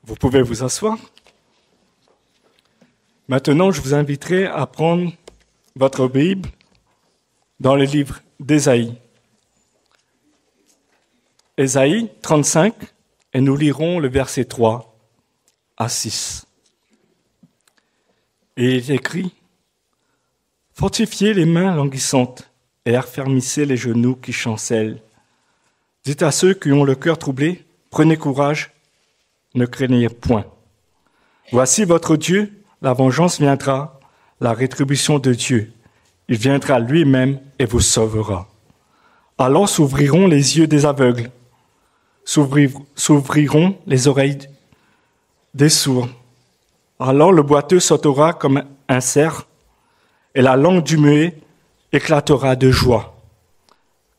Vous pouvez vous asseoir. Maintenant, je vous inviterai à prendre votre Bible dans le livre d'Ésaïe. Ésaïe 35, et nous lirons le verset 3 à 6. Et il est écrit « Fortifiez les mains languissantes et affermissez les genoux qui chancellent. Dites à ceux qui ont le cœur troublé, prenez courage, ne craignez point. Voici votre Dieu, la vengeance viendra, la rétribution de Dieu. Il viendra lui-même et vous sauvera. Alors s'ouvriront les yeux des aveugles, s'ouvriront les oreilles des sourds. Alors le boiteux sautera comme un cerf, et la langue du muet éclatera de joie.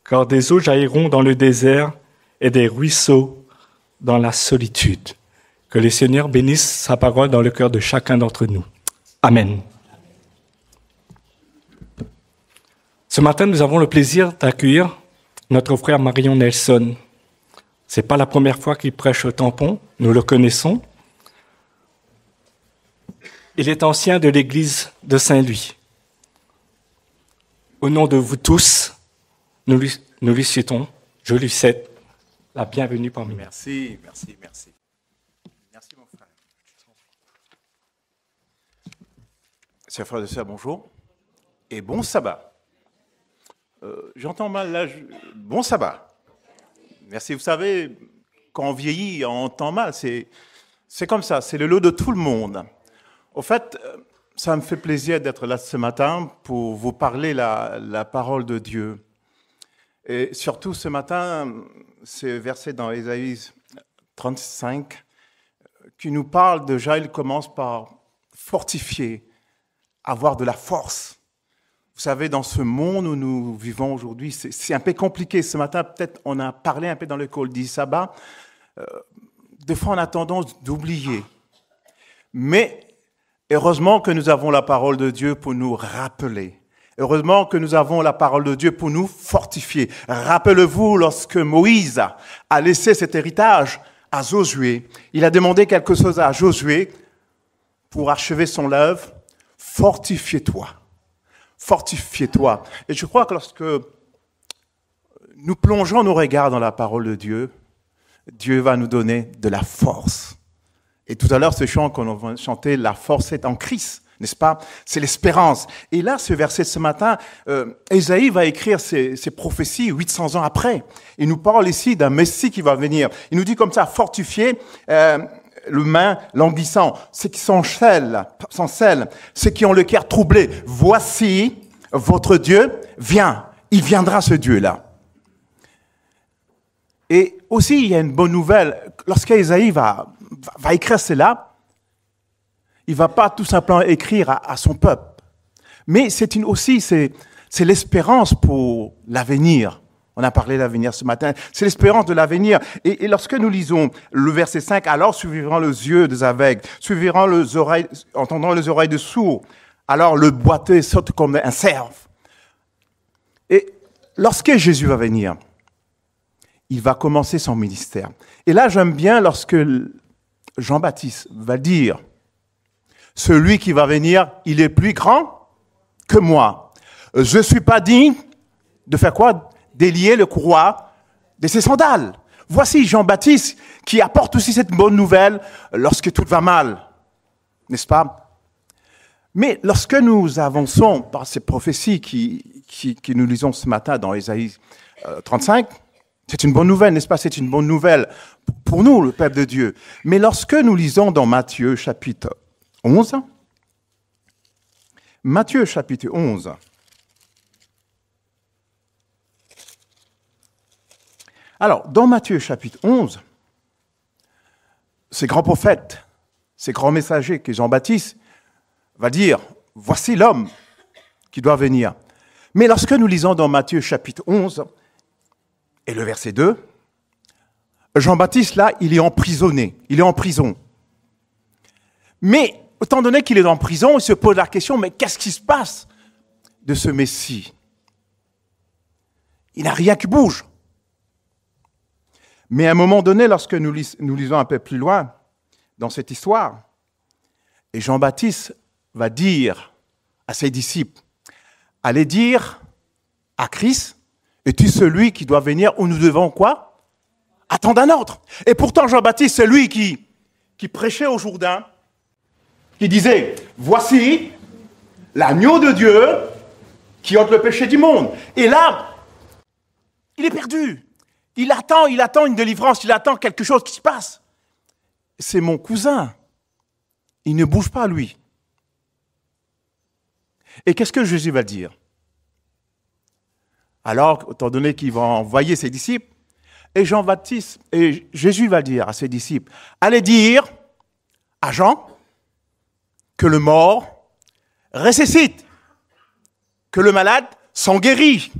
Car des eaux jailliront dans le désert et des ruisseaux dans la solitude. Que le Seigneur bénisse sa parole dans le cœur de chacun d'entre nous. Amen. Ce matin, nous avons le plaisir d'accueillir notre frère Marion Nelson. Ce n'est pas la première fois qu'il prêche au tampon, nous le connaissons. Il est ancien de l'église de Saint-Louis. Au nom de vous tous, nous lui souhaitons, je lui souhaite la bienvenue parmi nous. Merci. Merci mon frère. Chers frères et sœurs, bonjour. Et bon sabbat. J'entends mal là. Bon sabbat. Merci. Vous savez, quand on vieillit, on entend mal. C'est comme ça. C'est le lot de tout le monde. Au fait, ça me fait plaisir d'être là ce matin pour vous parler la parole de Dieu. Et surtout ce matin, ce verset dans Ésaïe 35 qui nous parle déjà, il commence par fortifier, avoir de la force. Vous savez, dans ce monde où nous vivons aujourd'hui, c'est un peu compliqué. Ce matin, peut-être, on a parlé un peu dans le col du sabbat. Des fois, on a tendance d'oublier. Mais heureusement que nous avons la parole de Dieu pour nous rappeler. Heureusement que nous avons la parole de Dieu pour nous fortifier. Rappelez-vous, lorsque Moïse a laissé cet héritage à Josué, il a demandé quelque chose à Josué pour achever son œuvre. Fortifie-toi. Fortifie-toi. Et je crois que lorsque nous plongeons nos regards dans la parole de Dieu, Dieu va nous donner de la force. Et tout à l'heure, ce chant qu'on va chanter, la force est en Christ, n'est-ce pas? C'est l'espérance. Et là, ce verset ce matin, Ésaïe va écrire ces prophéties 800 ans après. Il nous parle ici d'un Messie qui va venir. Il nous dit comme ça, fortifier le main languissant, ceux qui s'enchaînent, ceux qui ont le cœur troublé. Voici votre Dieu vient. Il viendra ce Dieu-là. Et aussi, il y a une bonne nouvelle. Lorsqu'Ésaïe va écrire cela, il va pas tout simplement écrire à son peuple. Mais c'est l'espérance pour l'avenir. On a parlé de l'avenir ce matin. C'est l'espérance de l'avenir. Et lorsque nous lisons le verset 5, alors s'ouvriront les yeux des aveugles, s'ouvriront les oreilles, entendront les oreilles des sourds. Alors le boiteux saute comme un cerf. Et lorsque Jésus va venir, il va commencer son ministère. Et là, j'aime bien lorsque Jean-Baptiste va dire, celui qui va venir, il est plus grand que moi. Je ne suis pas digne de faire quoi? Délier le courroie de ses sandales. Voici Jean-Baptiste qui apporte aussi cette bonne nouvelle lorsque tout va mal. N'est-ce pas? Mais lorsque nous avançons par ces prophéties qui nous lisons ce matin dans Ésaïe 35, c'est une bonne nouvelle, n'est-ce pas? C'est une bonne nouvelle pour nous, le peuple de Dieu. Mais lorsque nous lisons dans Matthieu chapitre 11, Alors, dans Matthieu chapitre 11, ces grands prophètes, ces grands messagers que Jean-Baptiste va dire, voici l'homme qui doit venir. Mais lorsque nous lisons dans Matthieu chapitre 11 et le verset 2, Jean-Baptiste, là, il est emprisonné, il est en prison. Mais, étant donné qu'il est en prison, il se pose la question, mais qu'est-ce qui se passe de ce Messie? Il n'y a rien qui bouge. Mais à un moment donné, lorsque nous lisons un peu plus loin, dans cette histoire. Et Jean-Baptiste va dire à ses disciples, allez dire à Christ, es-tu celui qui doit venir ou nous devons quoi? Attendre un autre. Et pourtant Jean-Baptiste, c'est lui qui prêchait au Jourdain, qui disait, voici l'agneau de Dieu qui ôte le péché du monde. Et là, il est perdu. Il attend une délivrance, il attend quelque chose qui se passe. C'est mon cousin. Il ne bouge pas, lui. Et qu'est-ce que Jésus va dire? Alors, étant donné qu'il va envoyer ses disciples, et Jésus va dire à ses disciples, allez dire à Jean que le mort ressuscite, que le malade s'en guérit,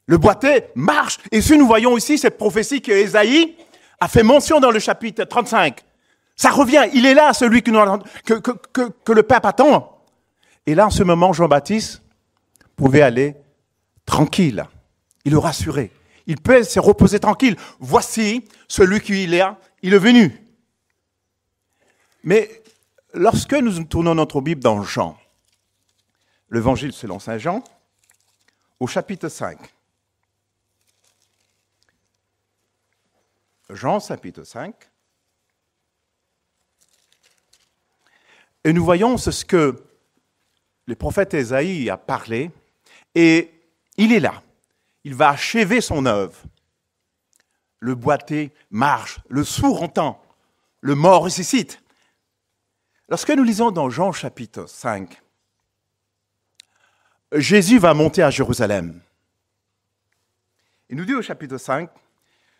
le boiteux marche. Et si nous voyons ici cette prophétie que Ésaïe a fait mention dans le chapitre 35, ça revient, il est là, celui que le Père attend. Et là, en ce moment, Jean-Baptiste pouvait aller tranquille. Il le rassurait. Il peut se reposer tranquille. Voici celui qui il est venu. Mais lorsque nous tournons notre Bible dans Jean, l'Évangile selon Saint Jean, au chapitre 5. Jean, chapitre 5. Et nous voyons ce que le prophète Ésaïe a parlé, et il est là. Il va achever son œuvre. Le boiteux marche, le sourd entend, le mort ressuscite. Lorsque nous lisons dans Jean chapitre 5, Jésus va monter à Jérusalem. Il nous dit au chapitre 5,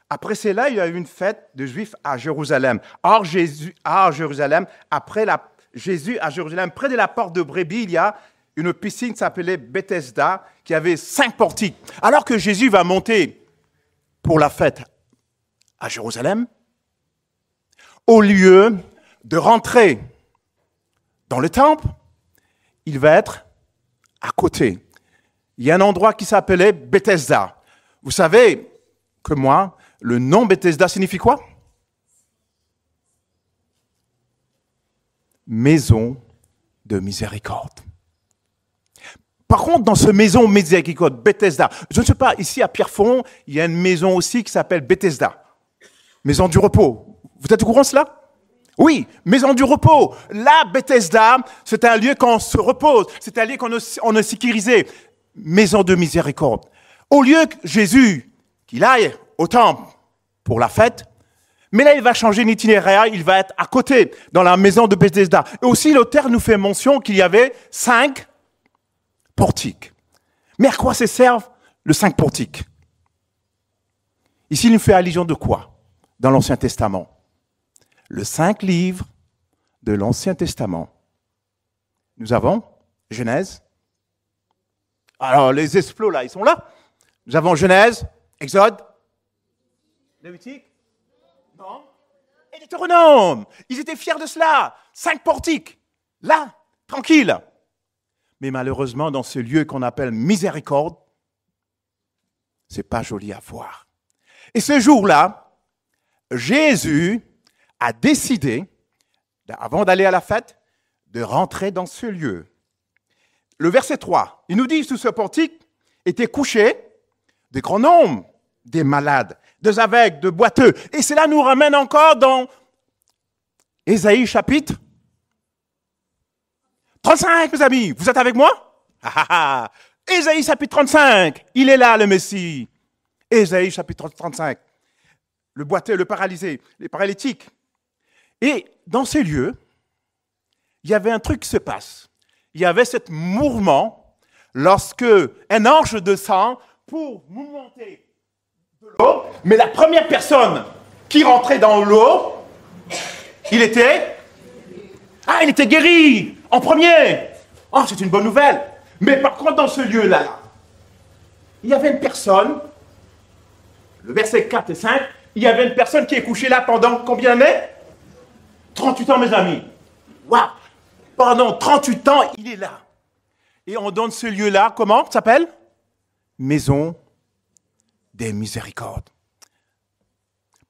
après cela, il y a eu une fête de Juifs à Jérusalem. Or, Jésus à Jérusalem, près de la porte de Brebis, il y a une piscine qui s'appelait Bethesda, qui avait 5 portiques. Alors que Jésus va monter pour la fête à Jérusalem, au lieu de rentrer dans le temple, il va être à côté. Il y a un endroit qui s'appelait Bethesda. Vous savez que moi, le nom Bethesda signifie quoi? Maison de miséricorde. Par contre, dans ce maison miséricorde, Bethesda, je ne sais pas, ici à Pierrefonds, il y a une maison aussi qui s'appelle Bethesda. Maison du repos. Vous êtes au courant de cela? Oui, maison du repos. Là, Bethesda, c'est un lieu qu'on se repose. C'est un lieu qu'on est sécurisé. Maison de miséricorde. Au lieu que Jésus, qu'il aille au temple pour la fête, mais là, il va changer d'itinéraire, il va être à côté, dans la maison de Bethesda. Et aussi, l'auteur nous fait mention qu'il y avait 5 portiques. Mais à quoi se servent les 5 portiques? Ici, il nous fait allusion de quoi dans l'Ancien Testament? Les 5 livres de l'Ancien Testament. Nous avons Genèse. Alors, les explos, là, ils sont là. Nous avons Genèse, Exode, Lévitique, non, et Deutéronome. Ils étaient fiers de cela. 5 portiques. Là, tranquille. Mais malheureusement, dans ce lieu qu'on appelle miséricorde, c'est pas joli à voir. Et ce jour-là, Jésus a décidé, avant d'aller à la fête, de rentrer dans ce lieu. Le verset 3, il nous dit, sous ce portique étaient couchés des grands nombres, des malades, des aveugles, de boiteux. Et cela nous ramène encore dans Ésaïe chapitre 35, mes amis. Vous êtes avec moi? Ésaïe chapitre 35, il est là, le Messie. Ésaïe chapitre 35, le boiteux, le paralysé, les paralytiques. Et dans ces lieux, il y avait un truc qui se passe. Il y avait ce mouvement lorsque un ange descend pour monter de l'eau, mais la première personne qui rentrait dans l'eau, il était guéri en premier. Oh, c'est une bonne nouvelle. Mais par contre, dans ce lieu-là, il y avait une personne, le verset 4 et 5, il y avait une personne qui est couchée là pendant combien d'années? 38 ans, mes amis. Waouh! Pendant 38 ans, il est là. Et on donne ce lieu-là, comment ça s'appelle? Maison des miséricordes.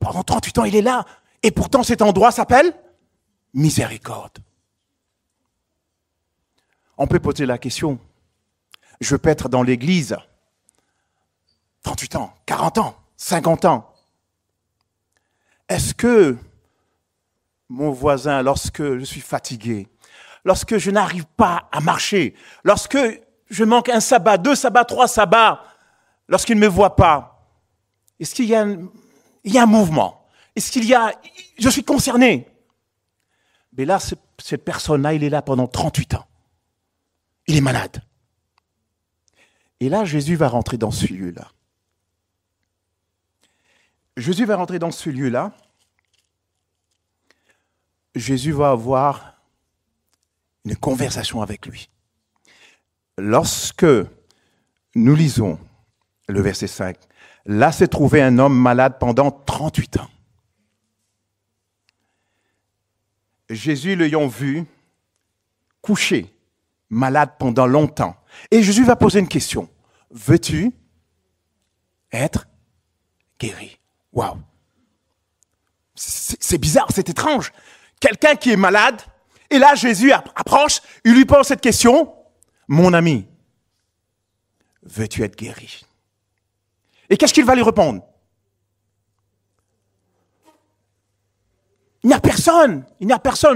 Pendant 38 ans, il est là. Et pourtant, cet endroit s'appelle miséricorde. On peut poser la question, je peux être dans l'église 38 ans, 40 ans, 50 ans. Est-ce que mon voisin, lorsque je suis fatigué, lorsque je n'arrive pas à marcher, lorsque je manque un sabbat, 2 sabbats, 3 sabbats, lorsqu'il ne me voit pas, est-ce qu'il y a un mouvement? Est-ce qu'il y a... Je suis concerné. Mais là, cette personne-là, il est là pendant 38 ans. Il est malade. Et là, Jésus va rentrer dans ce lieu-là. Jésus va rentrer dans ce lieu-là. Jésus va avoir une conversation avec lui. Lorsque nous lisons le verset 5, là s'est trouvé un homme malade pendant 38 ans. Jésus l'ayant vu couché, malade pendant longtemps. Et Jésus va poser une question. Veux-tu être guéri? Waouh! C'est bizarre, c'est étrange. Quelqu'un qui est malade, et là Jésus approche, il lui pose cette question. Mon ami, veux-tu être guéri? Et qu'est-ce qu'il va lui répondre? Il n'y a personne,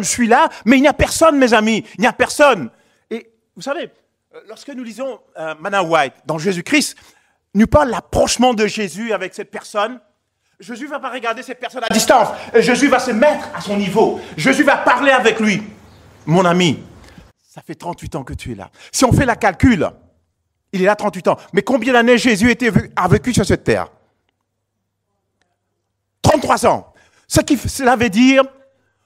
je suis là, mais il n'y a personne, mes amis, il n'y a personne. Et vous savez, lorsque nous lisons Mana White dans Jésus-Christ, nous parle l'approchement de Jésus avec cette personne. Jésus ne va pas regarder cette personne à distance, Jésus va se mettre à son niveau, Jésus va parler avec lui. Mon ami, ça fait 38 ans que tu es là. Si on fait la calcul, il est là 38 ans, mais combien d'années Jésus a vécu sur cette terre? 33 ans. Cela veut dire,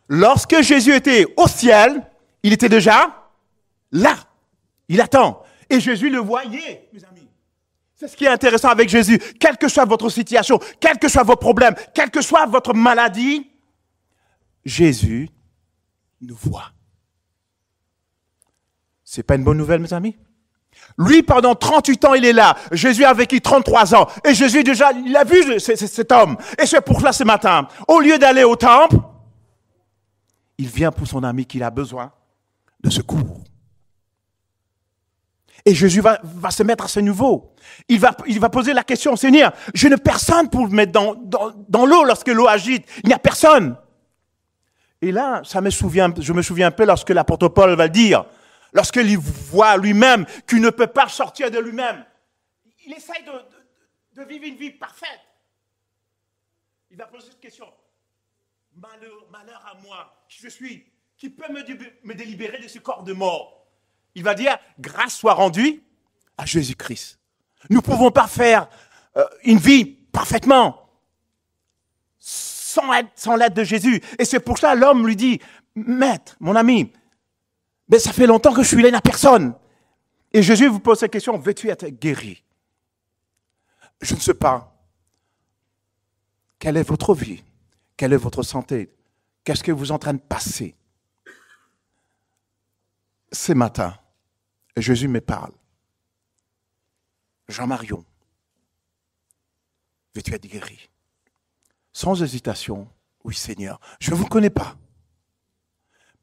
lorsque Jésus était au ciel, il était déjà là. Il attend. Et Jésus le voyait, mes amis. C'est ce qui est intéressant avec Jésus. Quelle que soit votre situation, quels que soient vos problèmes, quelle que soit votre maladie, Jésus nous voit. C'est pas une bonne nouvelle, mes amis? Lui, pendant 38 ans, il est là. Jésus a vécu 33 ans. Et Jésus, déjà, il a vu cet homme. Et c'est pour cela, ce matin, au lieu d'aller au temple, il vient pour son ami qu'il a besoin de secours. Et Jésus va se mettre à ce niveau. Il va poser la question, Seigneur, je n'ai personne pour me mettre dans l'eau lorsque l'eau agite. Il n'y a personne. Et là, je me souviens un peu lorsque l'apôtre Paul va le dire. Lorsqu'il voit lui-même qu'il ne peut pas sortir de lui-même, il essaye de vivre une vie parfaite. Il va poser cette question. Malheur à moi, qui je suis, qui peut me délibérer de ce corps de mort? Il va dire, grâce soit rendue à Jésus-Christ. Nous ne pouvons pas faire une vie parfaitement sans l'aide de Jésus. Et c'est pour ça l'homme lui dit, Maître, mon ami, mais ça fait longtemps que je suis là, il n'y a personne. Et Jésus vous pose cette question, veux-tu être guéri? Je ne sais pas. Quelle est votre vie? Quelle est votre santé? Qu'est-ce que vous êtes en train de passer? Ce matin, Jésus me parle. Jean-Marion, veux-tu être guéri? Sans hésitation, oui Seigneur. Je ne vous connais pas.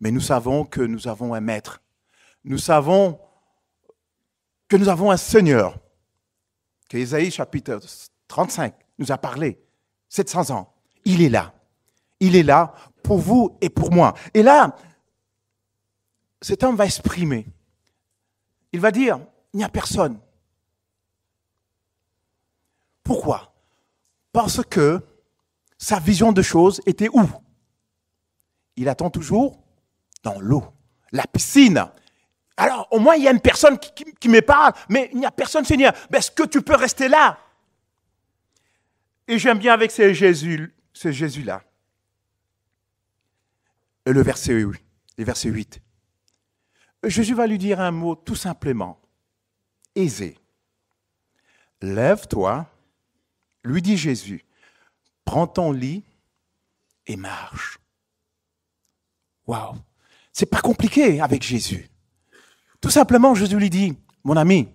Mais nous savons que nous avons un maître. Nous savons que nous avons un Seigneur. Que Ésaïe chapitre 35 nous a parlé. 700 ans. Il est là. Il est là pour vous et pour moi. Et là, cet homme va exprimer. Il va dire, il n'y a personne. Pourquoi? Parce que sa vision de choses était où? Il attend toujours dans l'eau, la piscine. Alors, au moins, il y a une personne qui me parle, mais il n'y a personne, Seigneur. Mais est-ce que tu peux rester là? Et j'aime bien avec ce Jésus-là. Le verset 8. Jésus va lui dire un mot tout simplement, aisé. Lève-toi, lui dit Jésus, prends ton lit et marche. Waouh! C'est pas compliqué avec Jésus. Tout simplement, Jésus lui dit, mon ami,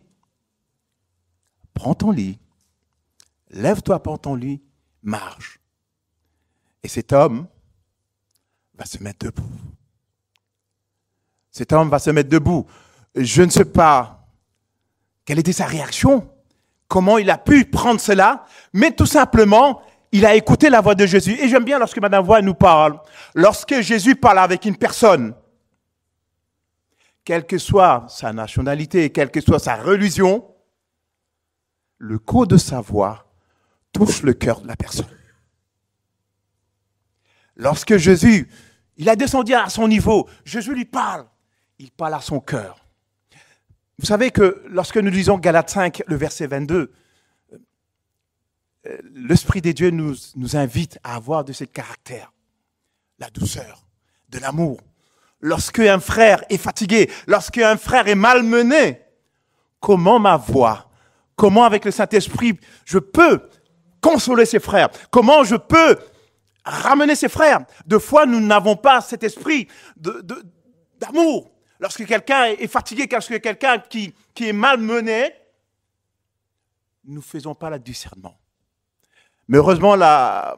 prends ton lit, lève-toi, prends ton lit, marche. Et cet homme va se mettre debout. Cet homme va se mettre debout. Je ne sais pas quelle était sa réaction, comment il a pu prendre cela, mais tout simplement, il a écouté la voix de Jésus. Et j'aime bien lorsque Madame Voix nous parle, lorsque Jésus parle avec une personne, quelle que soit sa nationalité, quelle que soit sa religion, le coup de sa voix touche le cœur de la personne. Lorsque Jésus, il a descendu à son niveau, Jésus lui parle, il parle à son cœur. Vous savez que lorsque nous lisons Galates 5, le verset 22, l'Esprit de Dieu nous invite à avoir de ce caractère, la douceur, de l'amour. Lorsque un frère est fatigué, lorsque un frère est malmené, comment ma voix, comment avec le Saint-Esprit je peux consoler ses frères, comment je peux ramener ses frères. Deux fois, nous n'avons pas cet esprit d'amour. Lorsque quelqu'un est fatigué, lorsque quelqu'un qui est malmené, nous ne faisons pas le discernement. Mais heureusement, la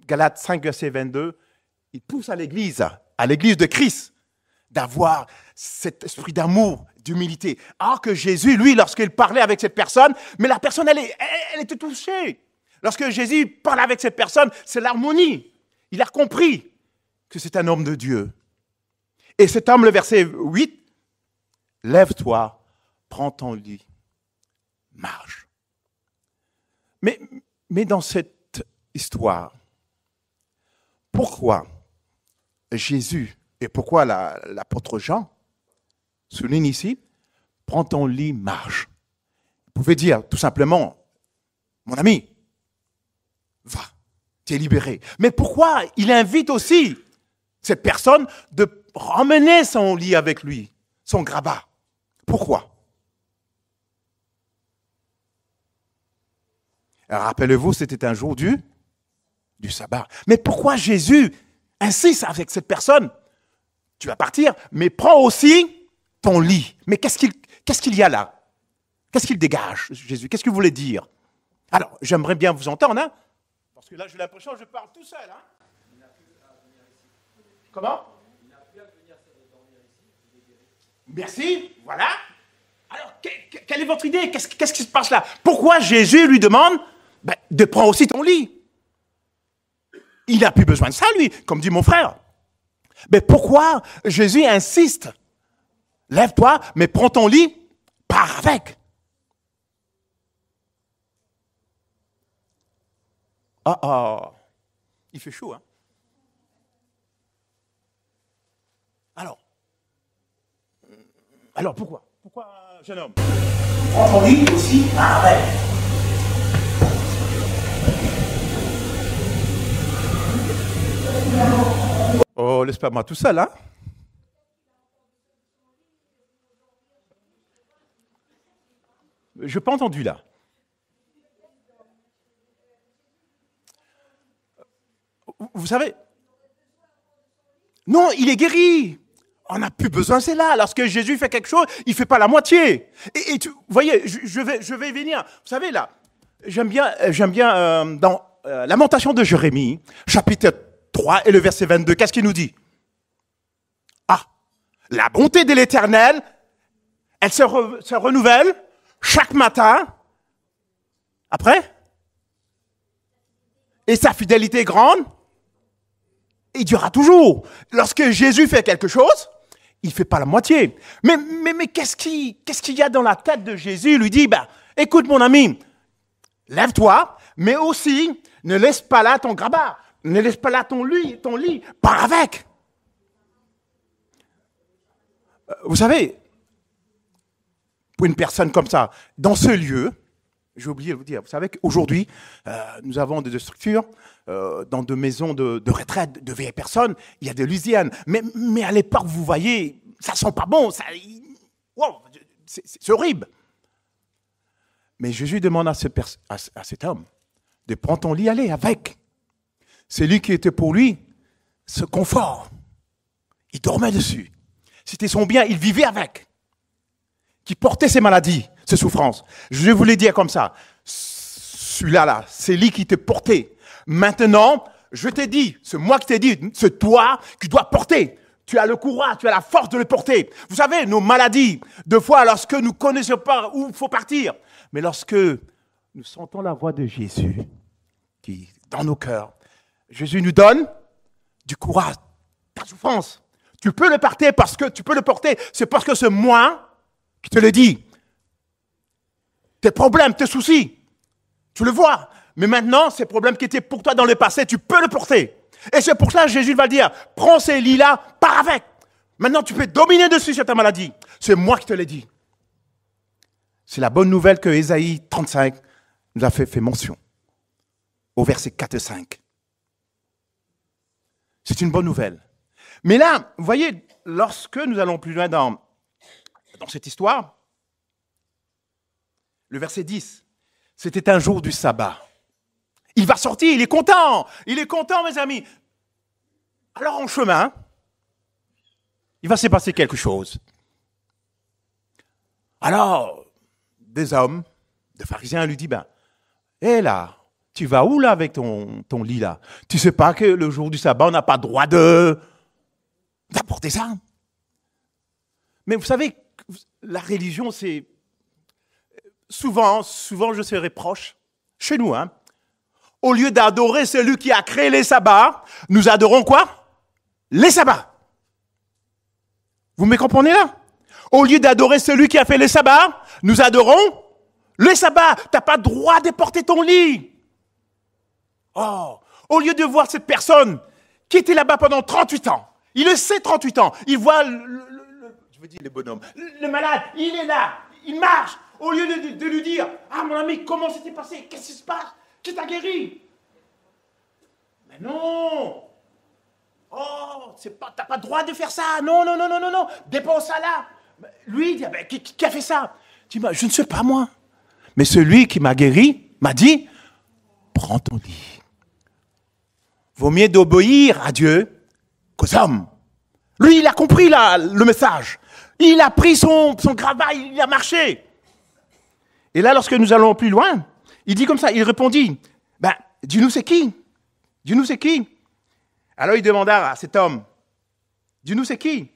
Galates 5, verset 22, il pousse à l'église de Christ, d'avoir cet esprit d'amour, d'humilité. Alors que Jésus, lui, lorsqu'il parlait avec cette personne, mais la personne, elle était touchée. Lorsque Jésus parle avec cette personne, c'est l'harmonie. Il a compris que c'est un homme de Dieu. Et cet homme, le verset 8, « Lève-toi, prends ton lit, marche. » Mais dans cette histoire, pourquoi Jésus et pourquoi l'apôtre Jean souligne ici, « Prends ton lit, marche. » Vous pouvez dire tout simplement, « Mon ami, va, tu es libéré. » Mais pourquoi il invite aussi cette personne de ramener son lit avec lui, son grabat? Pourquoi? Rappelez-vous, c'était un jour du sabbat. Mais pourquoi Jésus insiste avec cette personne? Tu vas partir, mais prends aussi ton lit. Mais qu'est-ce qu'il y a là? Qu'est-ce qu'il dégage, Jésus? Qu'est-ce qu'il voulait dire? Alors, j'aimerais bien vous entendre, hein? Parce que là, j'ai l'impression que je parle tout seul. Hein? Comment? Merci, voilà. Alors, quelle est votre idée? Qu'est-ce qui se passe là? Pourquoi Jésus lui demande de prendre aussi ton lit? Il n'a plus besoin de ça, lui, comme dit mon frère. Mais pourquoi Jésus insiste? Lève-toi, mais prends ton lit, pars avec. Il fait chaud, hein? Alors pourquoi? Pourquoi, jeune homme? Prends ton lit aussi, pars avec. Oh, laisse pas moi tout seul, hein? Je n'ai pas entendu là. Vous savez? Non, il est guéri. On n'a plus besoin de cela. Lorsque Jésus fait quelque chose, il ne fait pas la moitié. Et vous voyez, je vais venir. Vous savez là, j'aime bien dans Lamentation de Jérémie, chapitre 3 et le verset 22, qu'est-ce qu'il nous dit? Ah, la bonté de l'Éternel, elle se renouvelle chaque matin. Après? Et sa fidélité est grande. Il durera toujours. Lorsque Jésus fait quelque chose, il ne fait pas la moitié. Mais qu'est-ce qu'il y a dans la tête de Jésus? Il lui dit, écoute mon ami, lève-toi, mais aussi, ne laisse pas là ton grabat. Ne laisse pas là ton lit, pars avec. Vous savez, pour une personne comme ça, dans ce lieu, j'ai oublié de vous dire, vous savez qu'aujourd'hui, nous avons des structures, dans des maisons de retraite de vieilles personnes, il y a des Louisianes. Mais à l'époque, vous voyez, ça sent pas bon, c'est horrible. Mais Jésus demande à cet homme de prendre ton lit, aller avec. C'est lui qui était pour lui ce confort. Il dormait dessus. C'était son bien, il vivait avec. Qui portait ses maladies, ses souffrances. Je voulais dire comme ça, celui-là, c'est lui qui te portait. Maintenant, je t'ai dit, c'est moi qui t'ai dit, c'est toi qui dois porter. Tu as le courage, tu as la force de le porter. Vous savez, nos maladies, deux fois, lorsque nous ne connaissons pas où il faut partir, mais lorsque nous sentons la voix de Jésus qui est dans nos cœurs, Jésus nous donne du courage, ta souffrance. Tu peux le porter parce que tu peux le porter, c'est parce que c'est moi qui te le dis. Tes problèmes, tes soucis, tu le vois. Mais maintenant, ces problèmes qui étaient pour toi dans le passé, tu peux le porter. Et c'est pour ça que Jésus va dire, prends ces lits-là, pars avec. Maintenant, tu peux dominer dessus sur ta maladie. C'est moi qui te l'ai dit. C'est la bonne nouvelle que Ésaïe 35 nous a fait mention. Au verset 4 et 5. C'est une bonne nouvelle. Mais là, vous voyez, lorsque nous allons plus loin dans cette histoire, le verset 10, c'était un jour du sabbat. Il va sortir, il est content, mes amis. Alors en chemin, il va se passer quelque chose. Alors, des hommes, des pharisiens lui disent, hé là, tu vas où là avec ton lit là? Tu sais pas que le jour du sabbat, on n'a pas droit d'apporter ça? Mais vous savez, la religion, c'est... Souvent, je se reproche, chez nous, au lieu d'adorer celui qui a créé les sabbats, nous adorons quoi? Les sabbats. Vous me comprenez là? Au lieu d'adorer celui qui a fait les sabbats, nous adorons les sabbats. Tu n'as pas le droit de porter ton lit. Oh, au lieu de voir cette personne qui était là-bas pendant 38 ans, il le sait 38 ans, il voit le bonhomme, le malade, il est là, il marche. Au lieu de lui dire, ah mon ami, comment c'était passé? Qu'est-ce qui se passe? Qui t'a guéri? Mais non! Oh, t'as pas le droit de faire ça. Non. Dépense ça là. Lui, il dit, qui a fait ça? Je dis, je ne sais pas moi. Mais celui qui m'a guéri m'a dit, prends ton lit. Vaut mieux d'obéir à Dieu qu'aux hommes. Lui, il a compris le message. Il a pris son travail, il a marché. Et là, lorsque nous allons plus loin, il dit comme ça, il répondit, dis-nous c'est qui? Dis-nous c'est qui? Alors il demanda à cet homme, dis-nous c'est qui?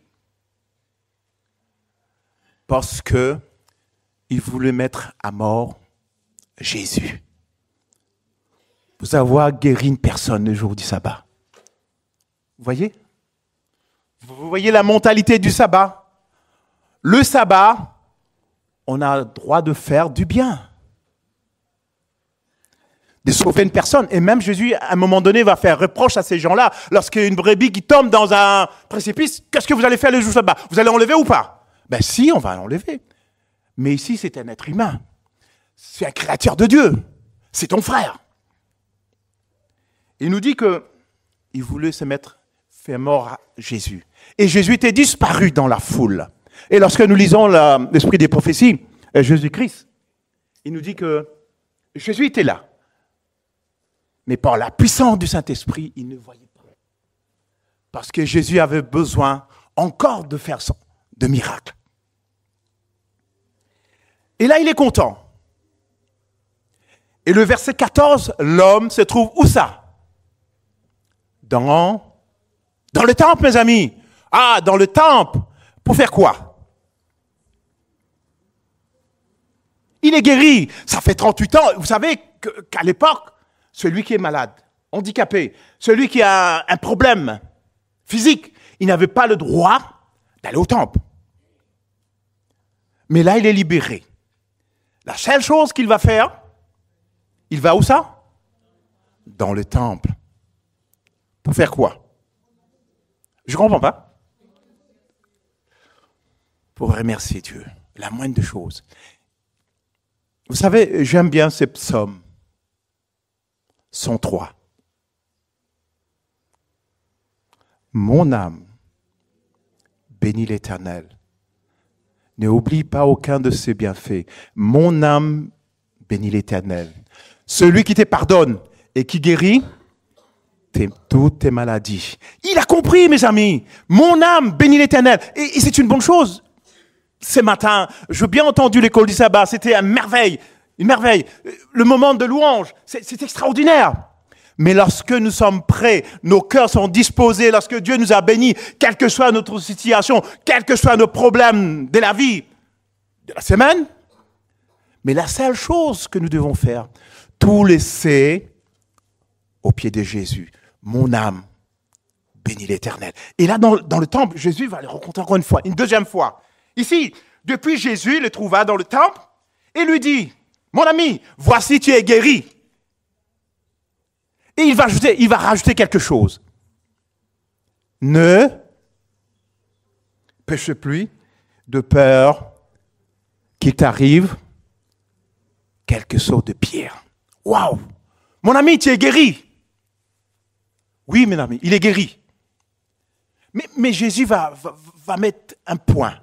Parce que il voulait mettre à mort Jésus. Vous avoir guéri une personne le jour du sabbat. Vous voyez? Vous voyez la mentalité du sabbat? Le sabbat, on a le droit de faire du bien. De sauver une personne. Et même Jésus, à un moment donné, va faire reproche à ces gens-là. Lorsqu'il y a une brebis qui tombe dans un précipice, qu'est-ce que vous allez faire le jour du sabbat? Vous allez l'enlever ou pas? Si, on va l'enlever. Mais ici, c'est un être humain. C'est un créateur de Dieu. C'est ton frère. Il nous dit qu'il voulait faire mort à Jésus. Et Jésus était disparu dans la foule. Et lorsque nous lisons l'esprit des prophéties, Jésus-Christ, il nous dit que Jésus était là. Mais par la puissance du Saint-Esprit, il ne voyait pas. Parce que Jésus avait besoin encore de faire de miracles. Et là, il est content. Et le verset 14, l'homme se trouve où ça? Dans le temple, mes amis. Ah, dans le temple. Pour faire quoi? Il est guéri. Ça fait 38 ans. Vous savez qu'à l'époque, celui qui est malade, handicapé, celui qui a un problème physique, il n'avait pas le droit d'aller au temple. Mais là, il est libéré. La seule chose qu'il va faire, il va où ça? Dans le temple. Pour faire quoi? Je ne comprends pas. Pour remercier Dieu. La moindre des choses. Vous savez, j'aime bien ces psaumes. 103. Mon âme bénit l'Éternel. Ne oublie pas aucun de ses bienfaits. Mon âme bénit l'Éternel. Celui qui te pardonne et qui guérit toutes tes maladies. Il a compris, mes amis. Mon âme bénit l'Éternel. Et c'est une bonne chose. Ce matin, j'ai bien entendu l'école du sabbat. C'était une merveille. Le moment de louange, c'est extraordinaire. Mais lorsque nous sommes prêts, nos cœurs sont disposés, lorsque Dieu nous a bénis, quelle que soit notre situation, quels que soient nos problèmes de la vie, de la semaine, mais la seule chose que nous devons faire, tout laisser aux pieds de Jésus. Mon âme bénit l'Éternel. Et là, dans le temple, Jésus va les rencontrer encore une fois, une deuxième fois. Ici, depuis Jésus le trouva dans le temple et lui dit, mon ami, voici tu es guéri. Et il va rajouter quelque chose. Ne péche plus de peur qu'il t'arrive quelque chose de pire. Waouh! Mon ami, tu es guéri. Oui, mon ami, il est guéri. Mais Jésus va mettre un point.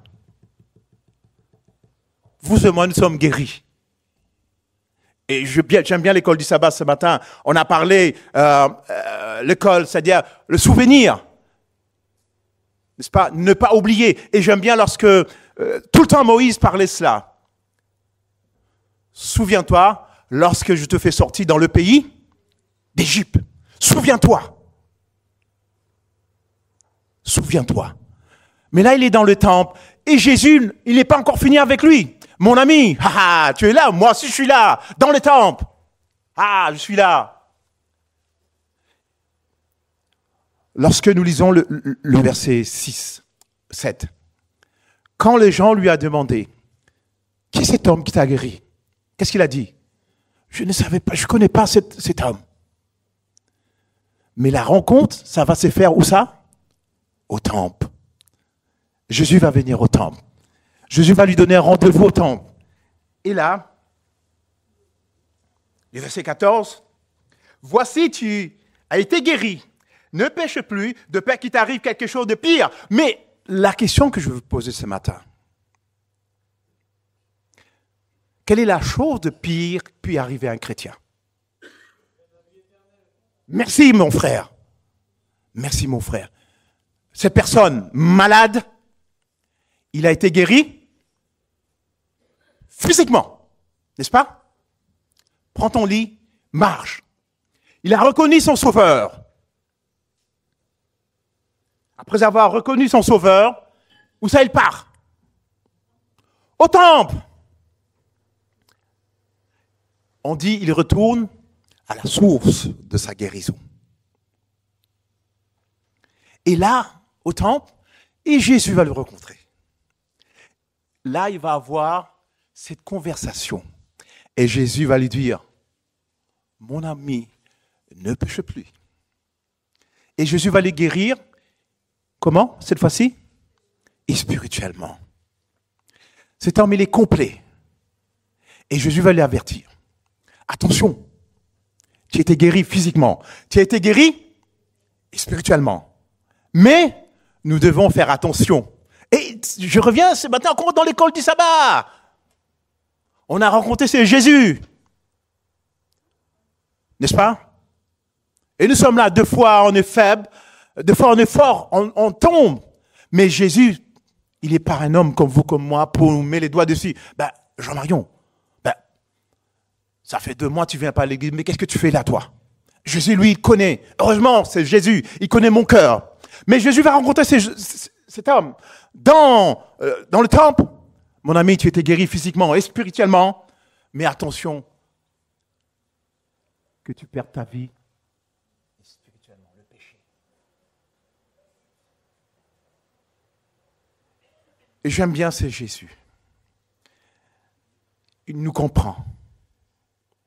Vous et moi, nous sommes guéris. Et j'aime bien l'école du sabbat ce matin. On a parlé l'école, c'est-à-dire le souvenir. N'est-ce pas? Ne pas oublier. Et j'aime bien lorsque tout le temps Moïse parlait cela. Souviens-toi, lorsque je te fais sortir dans le pays d'Égypte. Souviens-toi. Souviens-toi. Mais là, il est dans le temple. Et Jésus, il n'est pas encore fini avec lui. Mon ami, tu es là, moi aussi je suis là, dans le temple. Je suis là. Lorsque nous lisons le verset 6, 7, quand les gens lui ont demandé, qui est cet homme qui t'a guéri? Qu'est-ce qu'il a dit? Je ne savais pas, je ne connais pas cet homme. Mais la rencontre, ça va se faire où ça? Au temple. Jésus va venir au temple. Jésus va lui donner un rendez-vous au temple. Et là, le verset 14, voici tu as été guéri. Ne pêche plus de peur qu'il t'arrive quelque chose de pire. Mais la question que je veux vous poser ce matin, quelle est la chose de pire qui peut arriver à un chrétien? Merci mon frère. Merci mon frère. Cette personne malade, il a été guéri physiquement, n'est-ce pas? Prends ton lit, marche. Il a reconnu son sauveur. Après avoir reconnu son sauveur, où ça il part? Au temple. On dit il retourne à la source de sa guérison. Et là, au temple, et Jésus va le rencontrer. Là, il va avoir cette conversation. Et Jésus va lui dire, mon ami, ne pêche plus. Et Jésus va le guérir. Comment, cette fois-ci? Et spirituellement. Cet homme, il est complet. Et Jésus va lui avertir. Attention, tu as été guéri physiquement. Tu as été guéri spirituellement. Mais nous devons faire attention. Et je reviens ce matin encore dans l'école du sabbat. On a rencontré ce Jésus. N'est-ce pas? Et nous sommes là, deux fois on est faible, deux fois on est fort, on tombe. Mais Jésus, il n'est pas un homme comme vous, comme moi, pour nous mettre les doigts dessus. Jean-Marion, ça fait 2 mois que tu viens pas à l'église, mais qu'est-ce que tu fais là, toi? Jésus, lui, il connaît. Heureusement, c'est Jésus, il connaît mon cœur. Mais Jésus va rencontrer cet homme dans le temple. Mon ami, tu étais guéri physiquement et spirituellement, mais attention, que tu perdes ta vie spirituellement, le péché. Et j'aime bien ce Jésus. Il nous comprend.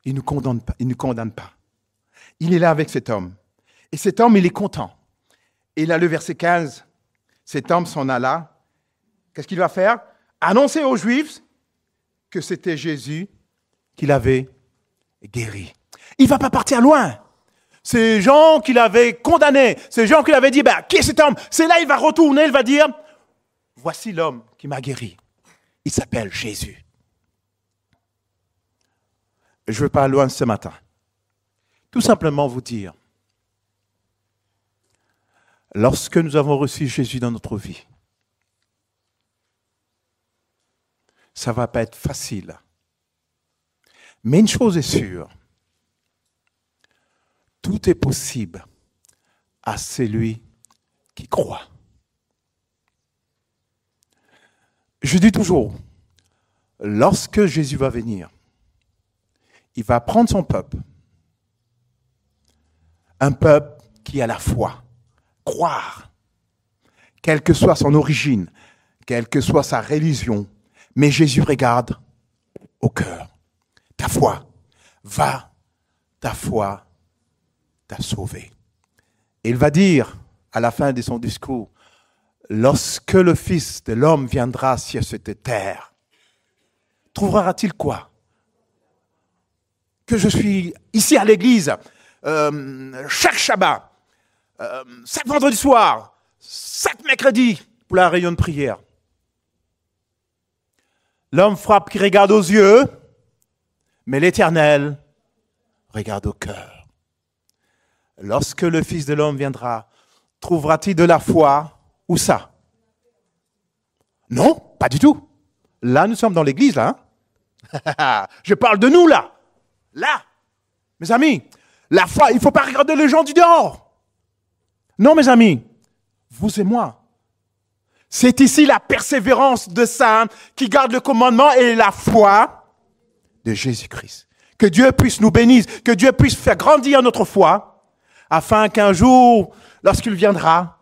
Il ne nous condamne pas. Il est là avec cet homme. Et cet homme, il est content. Et là, le verset 15, cet homme s'en alla. Qu'est-ce qu'il va faire? Annoncer aux Juifs que c'était Jésus qui l'avait guéri. Il ne va pas partir loin. Ces gens qui l'avaient condamné, ces gens qui l'avaient dit, qui est cet homme? C'est là, il va retourner, il va dire, voici l'homme qui m'a guéri. Il s'appelle Jésus. Je ne veux pas aller loin ce matin. Tout simplement vous dire, lorsque nous avons reçu Jésus dans notre vie, ça ne va pas être facile. Mais une chose est sûre, Tout est possible à celui qui croit. Je dis toujours, lorsque Jésus va venir, il va prendre son peuple, un peuple qui a la foi, croire, quelle que soit son origine, quelle que soit sa religion, mais Jésus regarde au cœur. Ta foi, va, ta foi t'a sauvé. Et il va dire à la fin de son discours, lorsque le Fils de l'homme viendra sur cette terre, trouvera-t-il quoi? Que je suis ici à l'église, chaque Shabbat, chaque vendredi soir, chaque mercredi, pour la réunion de prière. L'homme frappe qui regarde aux yeux, mais l'Éternel regarde au cœur. Lorsque le Fils de l'homme viendra, trouvera-t-il de la foi? Où ça? Non, pas du tout. Là, nous sommes dans l'église, là. Hein? Je parle de nous, là. Là. Mes amis, la foi, il ne faut pas regarder les gens du dehors. Non, mes amis, vous et moi. C'est ici la persévérance de saints qui gardent le commandement et la foi de Jésus-Christ. Que Dieu puisse nous bénir, que Dieu puisse faire grandir notre foi, afin qu'un jour, lorsqu'il viendra,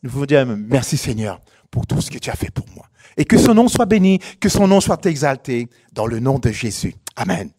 nous vous disons merci Seigneur pour tout ce que tu as fait pour moi. Et que son nom soit béni, que son nom soit exalté dans le nom de Jésus. Amen.